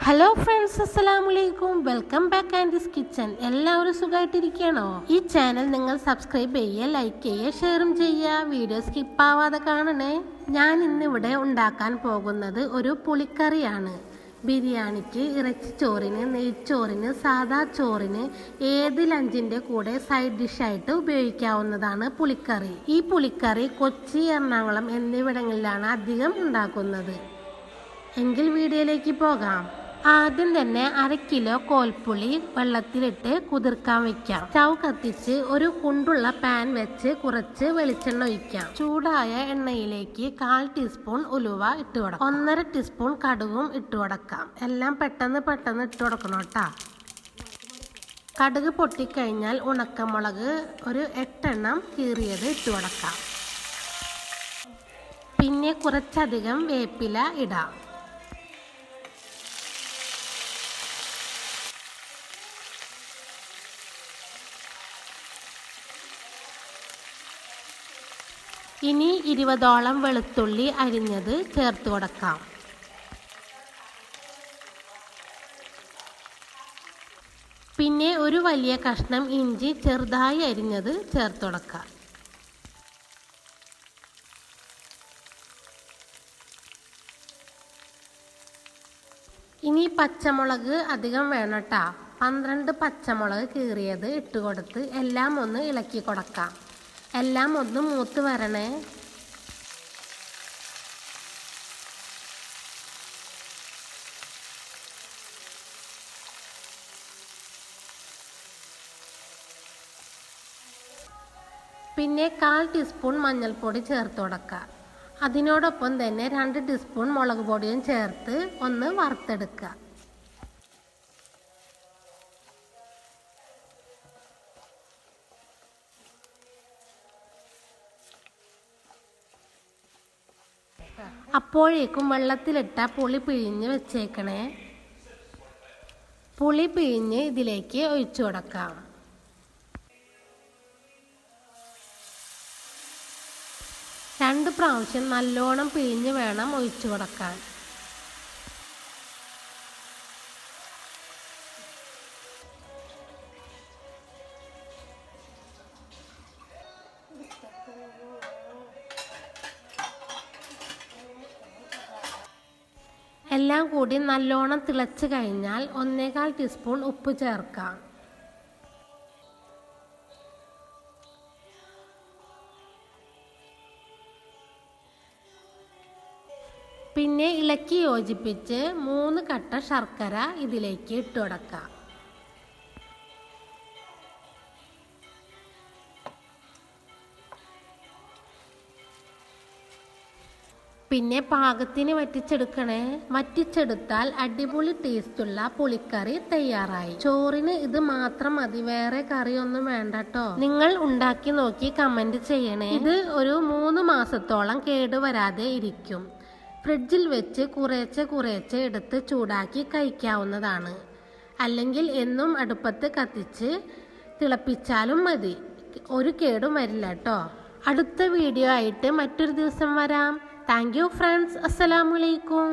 Hello friends, അസ്സലാമലൈക്കും. Welcome back Andes kitchen. എല്ലാവരും സുഖമായിട്ടിരിക്കണോ? ഈ ചാനൽ നിങ്ങൾ സബ്സ്ക്രൈബ് ചെയ്യുക, ലൈക്ക് ചെയ്യുക, ഷെയറും ചെയ്യുക. വീഡിയോ സ്കിപ്പ് ആവാതെ കാണണേ. ഞാൻ ഇന്നിവിടെ ഉണ്ടാക്കാൻ പോകുന്നത് ഒരു പുളിക്കറിയാണ്. ബിരിയാണിക്ക്, ഇറച്ചിച്ചോറിന്, നെയ്ച്ചോറിന്, സാദാ ചോറിന്, ഏത് ലഞ്ചിൻ്റെ കൂടെ സൈഡ് ഡിഷായിട്ട് ഉപയോഗിക്കാവുന്നതാണ് പുളിക്കറി. ഈ പുളിക്കറി കൊച്ചി, എറണാകുളം എന്നിവിടങ്ങളിലാണ് അധികം ഉണ്ടാക്കുന്നത്. എങ്കിൽ വീഡിയോയിലേക്ക് പോകാം. ആദ്യം തന്നെ 1/2 കിലോ കോൽപ്പുളി വെള്ളത്തിലിട്ട് കുതിർക്കാൻ വെക്കാം. സ്റ്റൗ കത്തിച്ച് ഒരു കുണ്ടുള്ള പാൻ വെച്ച് കുറച്ച് വെളിച്ചെണ്ണ ഒഴിക്കാം. ചൂടായ എണ്ണയിലേക്ക് 1/4 ടീസ്പൂൺ ഉലുവ ഇട്ട് കൊടുക്കാം. 1.5 ടീസ്പൂൺ കടുകും ഇട്ട് കൊടുക്കാം. എല്ലാം പെട്ടെന്ന് ഇട്ട് കൊടുക്കണം കേട്ടോ. കടുക് പൊട്ടിക്കഴിഞ്ഞാൽ ഉണക്കമുളക് ഒരു 8 എണ്ണം കീറിയത് ഇട്ട് കൊടുക്കാം. പിന്നെ കുറച്ചധികം വേപ്പില ഇടാം. ഇനി 20ഓളം വെളുത്തുള്ളി അരിഞ്ഞത് ചേർത്ത് കൊടുക്കാം. പിന്നെ ഒരു വലിയ കഷ്ണം ഇഞ്ചി ചെറുതായി അരിഞ്ഞത് ചേർത്ത് കൊടുക്കാം. ഇനി പച്ചമുളക് അധികം വേണം കേട്ടോ. 12 പച്ചമുളക് കീറിയത് ഇട്ട് കൊടുത്ത് എല്ലാം ഒന്ന് ഇളക്കി കൊടുക്കാം. എല്ലാം ഒന്ന് മൂത്ത് വരണേ. പിന്നെ 1/4 ടീസ്പൂൺ മഞ്ഞൾപ്പൊടി ചേർത്ത് കൊടുക്കുക. അതിനോടൊപ്പം തന്നെ 2 ടീസ്പൂൺ മുളക് പൊടിയും ചേർത്ത് ഒന്ന് വറുത്തെടുക്കുക. അപ്പോഴേക്കും വെള്ളത്തിലിട്ട പുളി പിഴിഞ്ഞ് വെച്ചേക്കണേ. പുളി പിഴിഞ്ഞ് ഇതിലേക്ക് ഒഴിച്ചു കൊടുക്കാം. രണ്ട് പ്രാവശ്യം നല്ലോണം പിഴിഞ്ഞ് വേണം ഒഴിച്ചു കൊടുക്കാൻ. എല്ലാം കൂടി നല്ലോണം തിളച്ച് കഴിഞ്ഞാൽ 1/4 ടീസ്പൂൺ ഉപ്പ് ചേർക്കാം. പിന്നെ ഇളക്കി യോജിപ്പിച്ച് 3 കട്ട ശർക്കര ഇതിലേക്ക് ഇട്ട് കൊടുക്കാം. പിന്നെ പാകത്തിന് വറ്റിച്ചെടുക്കണേ. വറ്റിച്ചെടുത്താൽ അടിപൊളി ടേസ്റ്റുള്ള പുളിക്കറി തയ്യാറായി. ചോറിന് ഇത് മാത്രം മതി, വേറെ കറിയൊന്നും വേണ്ട കേട്ടോ. നിങ്ങൾ ഉണ്ടാക്കി നോക്കി കമന്റ് ചെയ്യണേ. ഇത് ഒരു 3 മാസത്തോളം കേടുവരാതെ ഇരിക്കും. ഫ്രിഡ്ജിൽ വെച്ച് കുറേശ്ശെ എടുത്ത് ചൂടാക്കി കഴിക്കാവുന്നതാണ്. അല്ലെങ്കിൽ എന്നും അടുപ്പത്ത് കത്തിച്ച് തിളപ്പിച്ചാലും മതി, ഒരു കേടും വരില്ല കേട്ടോ. അടുത്ത വീഡിയോ ആയിട്ട് മറ്റൊരു ദിവസം വരാം. Thank you friends. അസ്സലാമു അലൈക്കും.